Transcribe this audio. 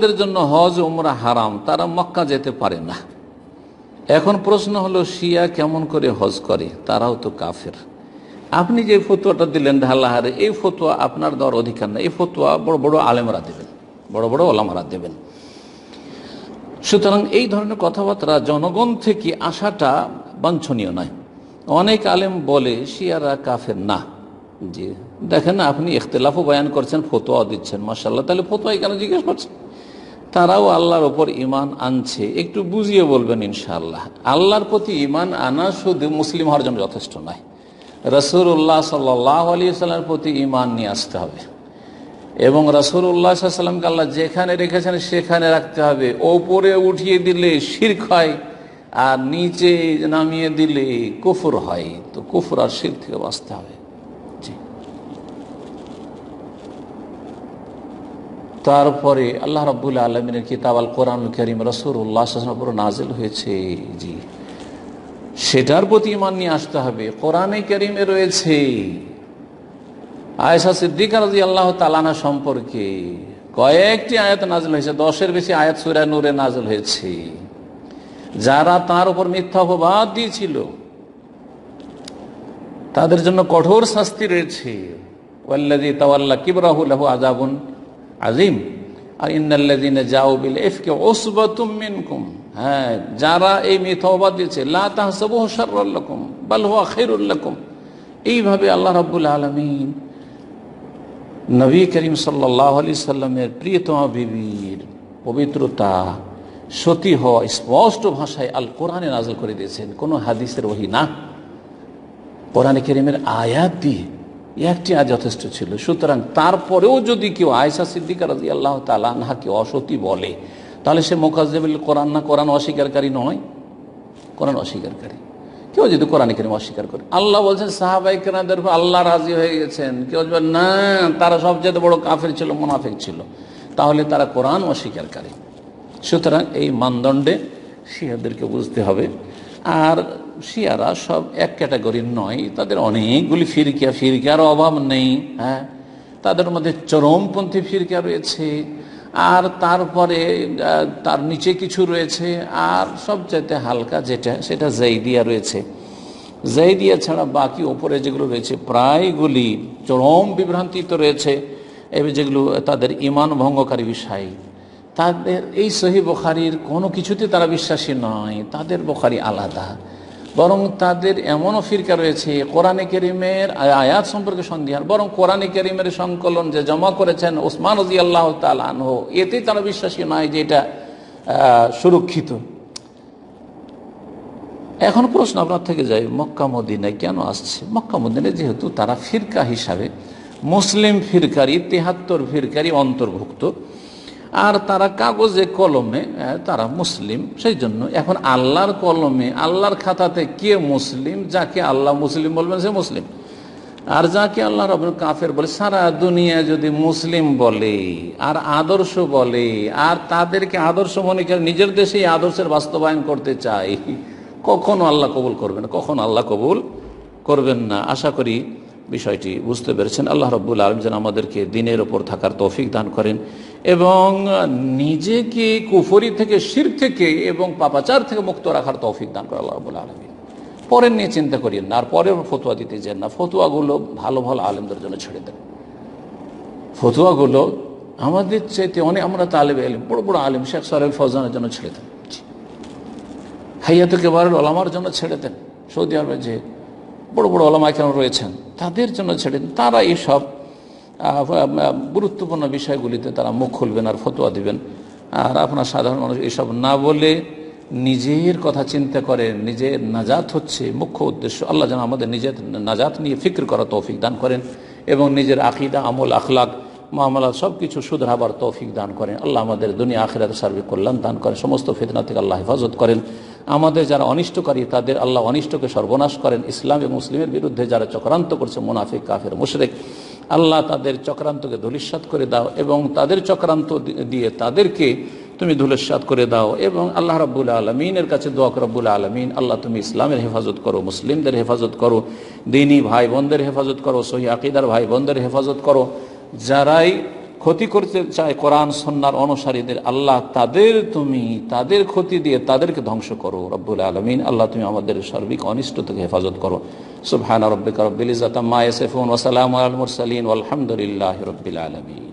যাদের জন্য হজ উমরা হারাম তারা মক্কা যেতে পারে না। এখন প্রশ্ন হলো শিয়া কেমন করে হজ করে? তারাও তো কাফের। আপনি যে ফতোয়াটা দিলেন ঢালাহারে, এই ফতোয়া আপনার দেওয়ার অধিকার না। এই ফতোয়া বড় বড় আলেমরা দেবেন, বড় বড় ওলামারা দেবেন। সুতরাং এই ধরনের কথাবার্তা জনগণ থেকে আসাটা বাঞ্ছনীয় নয়। অনেক আলেম বলে শিয়ারা কাফের না। জি দেখেন না, আপনি ইখতিলাফও বয়ান করছেন, ফতোয়া দিচ্ছেন, মাশাআল্লাহ। তাহলে ফতোয়া কেন জিজ্ঞেস করছেন? তারাও আল্লাহর ওপর ঈমান আনছে, একটু বুঝিয়ে বলবেন ইনশাআল্লাহ। আল্লাহর প্রতি ঈমান আনা শুধু মুসলিম হওয়ার জন্য যথেষ্ট নয়, রাসূলুল্লাহ সাল্লাল্লাহু আলাইহি ওয়াসাল্লামের প্রতি ঈমান নিয়ে আসতে হবে এবং রাসূলুল্লাহ সাল্লাল্লাহু আলাইহি ওয়াসাল্লামকে আল্লাহ যেখানে রেখেছেন সেখানে রাখতে হবে। ওপরে উঠিয়ে দিলে শিরক হয় আর নিচে নামিয়ে দিলে কুফর হয়। তো কুফর আর শিরক থেকে বাঁচতে হবে। তারপরে আল্লাহ রাব্বুল আলামিনের কিতাব আল কোরআনুল কারীম রাসূলুল্লাহ সাল্লাল্লাহু আলাইহি ওয়াসাল্লামের উপর নাযিল হয়েছে, জি সেটার প্রতি ঈমান নিয়ে আসতে হবে। কোরআনে কারীমে রয়েছে আয়েশা সিদ্দিকা রাদিয়াল্লাহু তাআলা আনহা সম্পর্কে কয়েকটি আয়াত নাযিল হয়েছে, 10-এর বেশি আয়াত সূরা নূরে নাযিল হয়েছে। যারা তার উপর মিথ্যা অপবাদ দিয়েছিল তাদের জন্য কঠোর শাস্তি রয়েছে। ওয়াল্লাযী তাওয়াল্লা কিবরাহু লাহু আযাবুন আজিম আর ইন্নাল্লাযীনা জাউ বিল ইফকি উসবাতুম মিনকুম। হ্যাঁ, যারা এই মিথ্যা অপবাদ দিয়েছে, লা তাহসাবুহু শাররাল লাকুম বাল হুয়া খায়রুল লাকুম। এইভাবে আল্লাহ রাব্বুল আলামিন নবী করিম সাল্লাল্লাহু আলাইহি সাল্লামের প্রিয়তমা বিবির পবিত্রতা, সতী হওয়া স্পষ্ট ভাষায় আল কোরআনে নাযিল করে দিয়েছেন, কোনো হাদিসের ওহী না, কোরআনে কারীমের আয়াত দিয়ে। একটি আয়াত যথেষ্ট ছিল। সুতরাং তারপরেও যদি কেউ আয়েশা সিদ্দিকা রাদিয়াল্লাহু তাআলা আনহাকে অসতী বলে, তাহলে সে মুকাজ্জিবুল কোরআন না, কোরআন অস্বীকারী নয়, কোরআন অস্বীকারী। কেউ যদি কোরআন কারীম অস্বীকার করে, আল্লাহ বলছেন সাহাবায়ে কেরামদের উপর আল্লাহ রাজি হয়ে গেছেন, কেউ বলবে না তারা সবচেয়ে বড় কাফের ছিল, মুনাফিক ছিল, তাহলে তারা কোরআন অস্বীকারী। সুতরাং এই মানদণ্ডে শিয়াদেরকে বুঝতে হবে। আর শিয়ারা সব এক ক্যাটাগরির নয়, তাদের অনেকগুলি ফিরকার অভাব নেই। হ্যাঁ, তাদের মধ্যে চরমপন্থী ফিরকা রয়েছে, আর তারপরে তার নিচে কিছু রয়েছে, আর সবচাইতে হালকা যেটা সেটা জাইদিয়া রয়েছে। জাইদিয়া ছাড়া বাকি ওপরে যেগুলো রয়েছে প্রায়গুলি চরম বিভ্রান্তিতে রয়েছে, এবং যেগুলো তাদের ঈমান ভঙ্গকারী বিষয়। তাদের এই সহিহ বুখারীর কোনো কিছুতে তারা বিশ্বাসী নয়, তাদের বুখারী আলাদা। বরং তাদের এমনও ফিরকা রয়েছে কোরআনে কারীমের আয়াত সম্পর্কে সন্দেহান, বরং কোরআনে কারীমের সংকলন যে জমা করেছেন ওসমান রাদিয়াল্লাহু তাআলা আনহু, এতে তারা বিশ্বাসী নয় যে এটা সুরক্ষিত। এখন প্রশ্ন আপনার থেকে যায়, মক্কা মদিনায় কেন আসছে? মক্কা মদিনায় যেহেতু তারা ফিরকা হিসাবে মুসলিম ফিরকার ৭৩ ফিরকারই অন্তর্ভুক্ত, আর তারা কাগজে কলমে তারা মুসলিম, সেই জন্য এখন আল্লাহর কলমে আল্লাহর খাতাতে কে মুসলিম, যাকে আল্লাহ মুসলিম বলবেন সে মুসলিম, আর যাকে আল্লাহ রাব্বুল কাফের বলে। সারা দুনিয়া যদি মুসলিম বলে আর আদর্শ বলে, আর তাদেরকে আদর্শ মনে করে নিজের দেশেই আদর্শের বাস্তবায়ন করতে চায়, কখনো আল্লাহ কবুল করবেন না, কখনো আল্লাহ কবুল করবেন না। আশা করি বিষয়টি বুঝতে পেরেছেন। আল্লাহ রাব্বুল আলামিন যেন আমাদেরকে দ্বীনের ওপর থাকার তৌফিক দান করেন এবং নিজেকে কুফরি থেকে, শিরক থেকে এবং পাপাচার থেকে মুক্ত রাখার তৌফিক দান করেন আল্লাহ রাব্বুল আলামিন। পরের নিয়ে চিন্তা করিয়েন না, আর পরের ফতোয়া দিতে যান না। ফতোয়াগুলো ভালো ভালো আলেমদের জন্য ছেড়ে দেন। ফতোয়াগুলো আমাদের চাইতে অনেক, আমরা তালেবে ইলম, বড় বড় আলেম শেখ সালেহ ফৌজানের জন্য ছেড়ে দেন, হাইয়াতুল কিবারুল উলামার জন্য ছেড়ে দেন। সৌদি আরবে যে বড় বড় ওলামা কেরাম রয়েছেন তাদের জন্য ছেড়ে দেন। তারা এইসব গুরুত্বপূর্ণ বিষয়গুলিতে তারা মুখ খুলবেন আর ফতোয়া দিবেন। আর আপনার সাধারণ মানুষ এইসব না বলে নিজের কথা চিন্তা করেন, নিজের নাজাত হচ্ছে মুখ্য উদ্দেশ্য। আল্লাহ যেন আমাদের নিজের নাজাত নিয়ে ফিক্র করা তৌফিক দান করেন এবং নিজের আকিদা, আমল, আখলাক, মামলাত সব কিছু শুধরাবার তৌফিক দান করেন। আল্লাহ আমাদের দুনিয়া আখিরাতে সার্বিক কল্যাণ দান করেন, সমস্ত ফিতনা থেকে আল্লাহ হেফাজত করেন। আমাদের যারা অনিষ্টকারী তাদের আল্লাহ অনিষ্টকে সর্বনাশ করেন। ইসলাম এবং মুসলিমের বিরুদ্ধে যারা চক্রান্ত করছে, মুনাফিক, কাফের, মুশরিক, আল্লাহ তাদের চক্রান্তকে ধূলিসাৎ করে দাও এবং তাদের চক্রান্ত দিয়ে তাদেরকে তুমি ধূলিসাৎ করে দাও। এবং আল্লাহ রাব্বুল আলামিনের কাছে দোয়া করো, রব্বুল আলামিন আল্লাহ তুমি ইসলামের হেফাজত করো, মুসলিমদের হেফাজত করো, দ্বীনী ভাই বোনদের হেফাজত করো, সহি আকীদার ভাই বোনদের হেফাজত করো। যারাই ক্ষতি করতে চায় কোরআন সুন্নাহর অনুসারীদের, আল্লাহ তাদের ক্ষতি দিয়ে তাদেরকে ধ্বংস করো রব্বুল আলামিন। আল্লাহ তুমি আমাদের সার্বিক অনিষ্ট থেকে হেফাজত করো। সুবহানা রাব্বিকা রাব্বিল ইজ্জাতি আম্মা ইয়াসিফুন ওয়া সালামুন আলাল মুরসালিন ওয়ালহামদুলিল্লাহি রাব্বিল আলামিন।